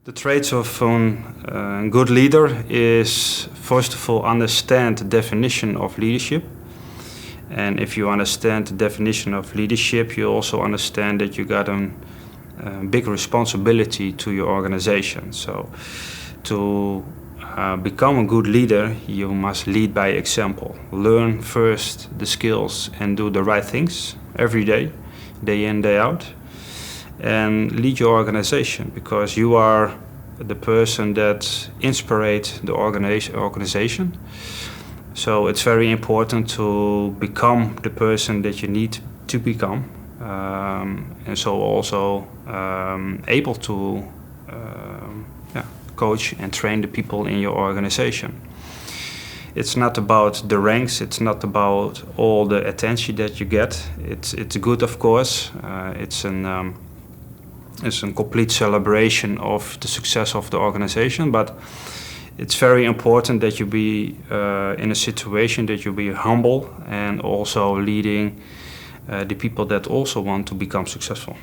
The traits of a good leader is, first of all, understand the definition of leadership. And if you understand the definition of leadership, you also understand that you got a big responsibility to your organization. So to become a good leader, you must lead by example. Learn first the skills and do the right things every day, day in, day out. And lead your organization, because you are the person that inspires the organization. So it's very important to become the person that you need to become, and so also able to coach and train the people in your organization. It's not about the ranks, it's not about all the attention that you get. It's good, of course. It's a complete celebration of the success of the organization, but it's very important that you be in a situation that you be humble and also leading the people that also want to become successful.